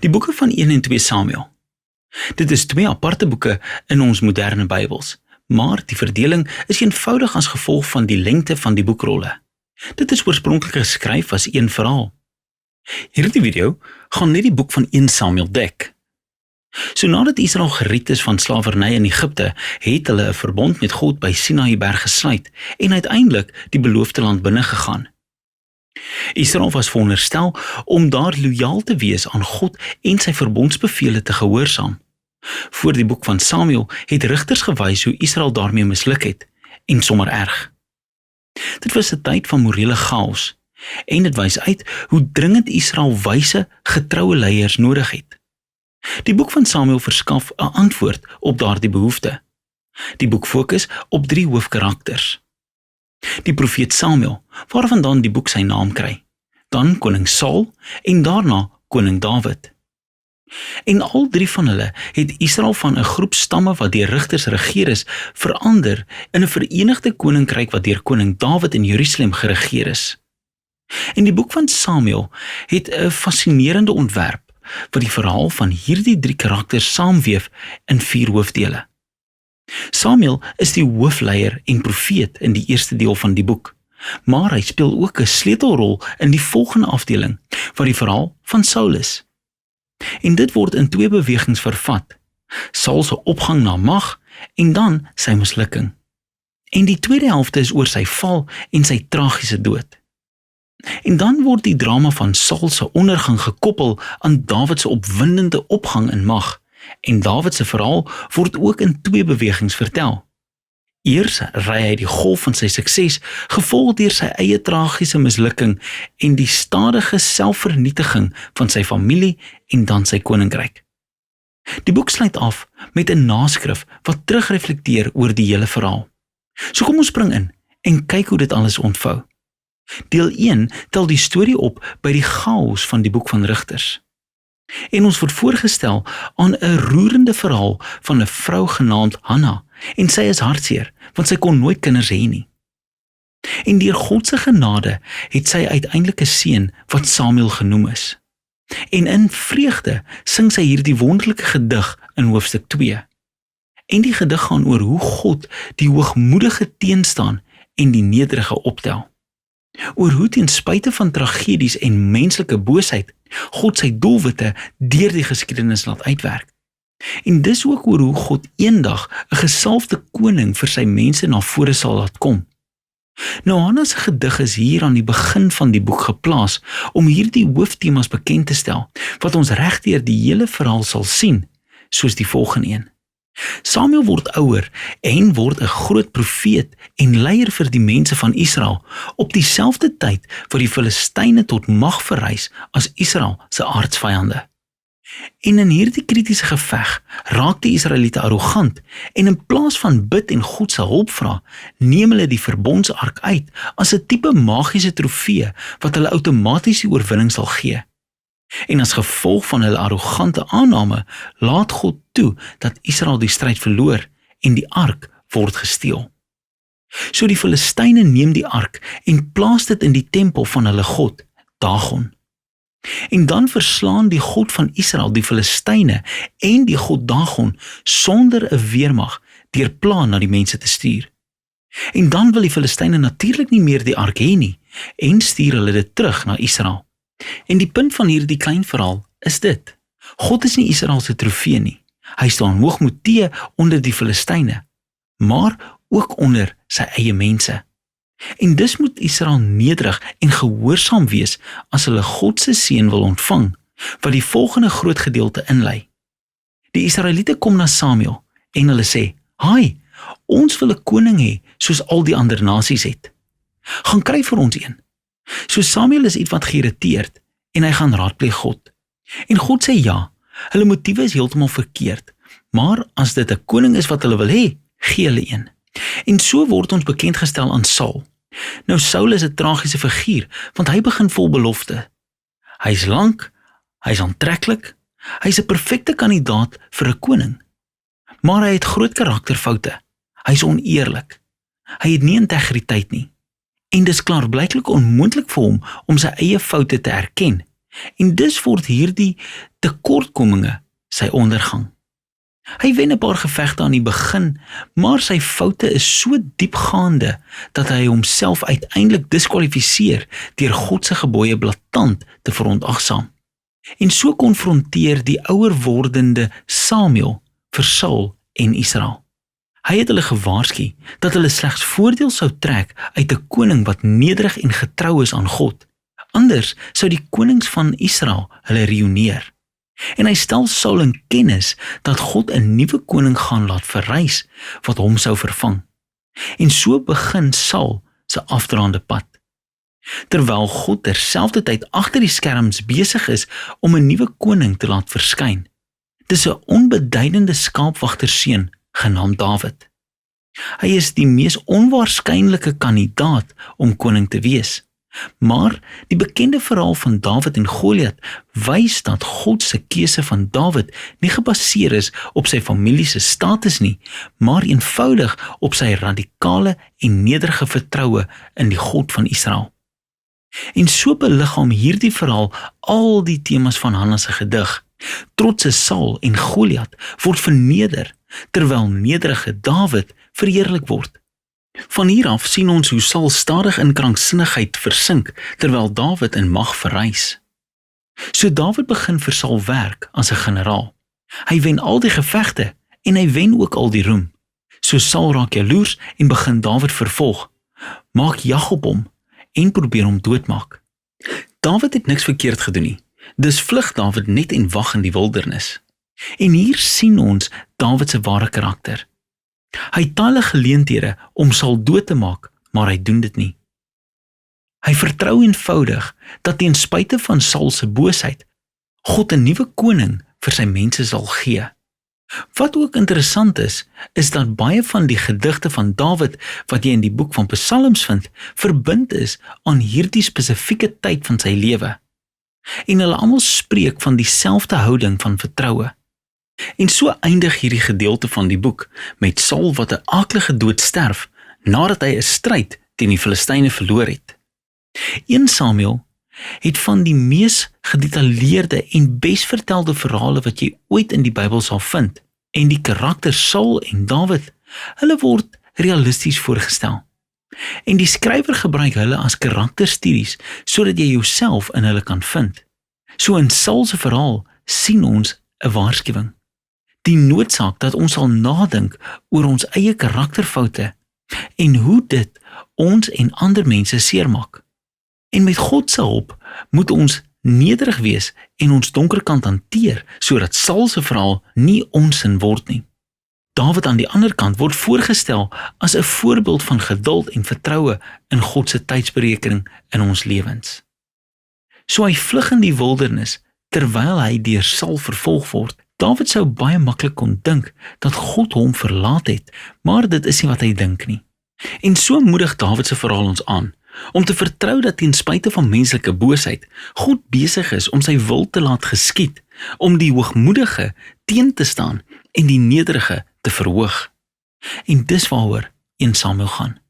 Die boeke van 1 en 2 Samuel. Dit is 2 aparte boeke in ons moderne Bybels, maar die verdeling is eenvoudig as gevolg van die lengte van die boekrolle. Dit is oorspronklik geskryf as een verhaal. Hierdie video gaan net die boek van 1 Samuel dek. So nadat Israel gered is van slawerny in Egipte, het hulle 'n verbond met God by Sinaï berg gesluit en uiteindelik die beloofde land binne gegaan. Israel was veronderstel om daar lojaal te wees aan God en sy verbondsbevele te gehoorsaam. Voor die boek van Samuel het rigters gewys hoe Israel daarmee misluk het, en sommer erg. Dit was 'n tyd van morele chaos, en dit wys uit hoe dringend Israel wyse, getroue leiers nodig het. Die boek van Samuel verskaf 'n antwoord op daardie behoefte. Die boek fokus op 3 hoofkarakters. Die profeet Samuel, waarvandaan die boek sy naam kry, dan koning Saul en daarna koning Dawid. En al 3 van hulle het Israel van 'n groep stamme wat deur rigters regeer is, verander in 'n verenigde koninkryk wat deur koning Dawid in Jerusalem geregeer is. En die boek van Samuel het 'n fascinerende ontwerp wat die verhaal van hierdie 3 karakters saamweef in 4 hoofdele. Samuel is die hoofleier en profeet in die eerste deel van die boek, maar hy speel ook 'n sleutelrol in die volgende afdeling, wat die verhaal van Saul is. En dit word in 2 bewegings vervat: Saul se opgang na mag en dan sy mislukking. En die tweede helfte is oor sy val en sy tragiese dood. En dan word die drama van Saul se ondergang gekoppel aan Dawid se opwindende opgang in mag, en Dawid se verhaal word ook in 2 bewegings vertel. Eers ry hy die golf van sy sukses, gevolg deur sy eie tragiese mislukking en die stadige selfvernietiging van sy familie en dan sy koninkryk. Die boek sluit af met 'n naskrif wat terugreflekteer oor die hele verhaal. So kom ons spring in en kyk hoe dit alles ontvou. Deel 1 tel die storie op by die chaos van die boek van Rigters. En ons word voorgestel aan 'n roerende verhaal van 'n vrou genaamd Hanna, en sy is hartseer, want sy kon nooit kinders hê nie. En deur God se genade het sy uiteindelik 'n seun wat Samuel genoem is. En in vreugde sing sy hierdie wonderlike gedig in hoofstuk 2. En die gedig gaan oor hoe God die hoogmoedige teenstaan en die nederige optel. Oor hoe ten spyte van tragedies en menslike boosheid, God sy doelwitte deur die geskiedenis laat uitwerk. En dis ook oor hoe God eendag 'n gesalfde koning vir sy mense na vore sal laat kom. Nou Hanna se gedig is hier aan die begin van die boek geplaas om hierdie hooftemas bekend te stel, wat ons regdeur die hele verhaal sal sien, soos die volgende een. Samuel word ouer en word 'n groot profeet en leier vir die mense van Israel op dieselfde tyd wat die Filistyne tot mag verrys as Israel se aardsvyande. En in hierdie kritiese geveg raak die Israeliete arrogant en in plaas van bid en God se hulp vra, neem hulle die verbondsark uit as 'n tipe magiese trofee wat hulle outomaties die oorwinning sal gee. En as gevolg van hulle arrogante aanname, laat God toe dat Israel die stryd verloor en die ark word gesteel. So die Filistyne neem die ark en plaas dit in die tempel van hulle god, Dagon. En dan verslaan die God van Israel die Filistyne en die god Dagon sonder 'n weermag deur plan na die mense te stuur. En dan wil die Filistyne natuurlik nie meer die ark hê nie en stuur hulle dit terug na Israel. En die punt van hierdie klein verhaal is dit: God is nie Israel se trofee nie. Hy staan hoogmoed te onder die Filistyne, maar ook onder sy eie mense. En dus moet Israel nederig en gehoorsaam wees as hulle God se seën wil ontvang, wat die volgende groot gedeelte inlei. Die Israeliete kom na Samuel en hulle sê: "Haai, ons wil 'n koning hê soos al die ander nasies het. Gaan kry vir ons een." So Samuel is ietwat geïrriteerd en hy gaan raadpleeg God. En God sê ja, hulle motiewe is heeltemal verkeerd, maar as dit 'n koning is wat hulle wil hê, gee hulle een. En so word ons bekendgestel aan Saul. Nou Saul is 'n tragiese figuur, want hy begin vol belofte. Hy's lank, hy's aantreklik, hy's 'n perfekte kandidaat vir 'n koning. Maar hy het groot karakterfoute. Hy's oneerlik. Hy het nie integriteit nie. En dis klaarblyklik onmoontlik vir hom om sy eie foute te erken En dus word hierdie tekortkominge sy ondergang. Hy wen 'n paar gevegte aan die begin, maar sy foute is so diepgaande dat hy homself uiteindelik diskwalifiseer deur God se gebooie blaatant te verontagsaam. En so konfronteer die ouer wordende Samuel vir Saul en Israel. Hy het hulle gewaarsku dat hulle slegs voordeel sou trek uit 'n koning wat nederig en getrou is aan God. Anders sou die konings van Israel hulle ruïneer. En hy stel Saul in kennis dat God 'n nuwe koning gaan laat verrys wat hom sou vervang. En so begin Saul se afdraande pad. Terwyl God terselfdertyd agter die skerms besig is om 'n nuwe koning te laat verskyn. Dis 'n onbeduidende skaapwagterseun genaamd Dawid. Hy is die mees onwaarskynlike kandidaat om koning te wees. Maar die bekende verhaal van Dawid en Goliat wys dat God se keuse van Dawid nie gebaseer is op sy familie se status nie, maar eenvoudig op sy radikale en nederige vertroue in die God van Israel. En so beliggaam hierdie verhaal al die temas van Hanna se gedig. Trotse Saul en Goliat word verneder, terwyl nederige Dawid verheerlik word. Van hier af sien ons hoe Saul stadig in kranksinnigheid versink, terwyl Dawid in mag verrys. So Dawid begin vir Saul werk as 'n generaal. Hy wen al die gevegte en hy wen ook al die roem. So Saul raak jaloers en begin Dawid vervolg, maak jag op hom en probeer hom doodmaak. Dawid het niks verkeerd gedoen nie, dus vlug Dawid net en wag in die wildernis. En hier sien ons Dawid se ware karakter. Hy het talle geleenthede om Saul dood te maak, maar hy doen dit nie. Hy vertrou eenvoudig dat ten spyte van Saul se boosheid, God 'n nuwe koning vir sy mense sal gee. Wat ook interessant is dat baie van die gedigte van Dawid wat jy in die boek van Psalms vind, verbind is aan hierdie spesifieke tyd van sy lewe. En hulle almal spreek van dieselfde houding van vertroue. En so eindig hierdie gedeelte van die boek met Saul wat 'n aaklige dood sterf nadat hy 'n stryd teen die Filistyne verloor het. 1 Samuel het van die mees gedetailleerde en besvertelde verhale wat jy ooit in die Bybel sal vind, en die karakters Saul en Dawid, hulle word realisties voorgestel. En die skrywer gebruik hulle as karakterstudies sodat jy jouself in hulle kan vind. So in Saul se verhaal sien ons 'n waarskuwing. Die noodsaak dat ons sal nadink oor ons eie karakterfoute en hoe dit ons en ander mense seermaak. En met God se hulp moet ons nederig wees en ons donker kant hanteer sodat Saul se verhaal nie ons sin word nie. Dawid aan die ander kant word voorgestel as 'n voorbeeld van geduld en vertroue in God se tydsberekening in ons lewens. So hy vlug in die wildernis terwyl hy deur Saul vervolg word. Dawid sou baie maklik kon dink dat God hom verlaat het, maar dit is nie wat hy dink nie. En so moedig Dawid se verhaal ons aan om te vertrou dat ten spyte van menslike boosheid, God besig is om sy wil te laat geskied, om die hoogmoedige teen te staan en die nederige te verhoog. En dis waaroor 1 Samuel gaan.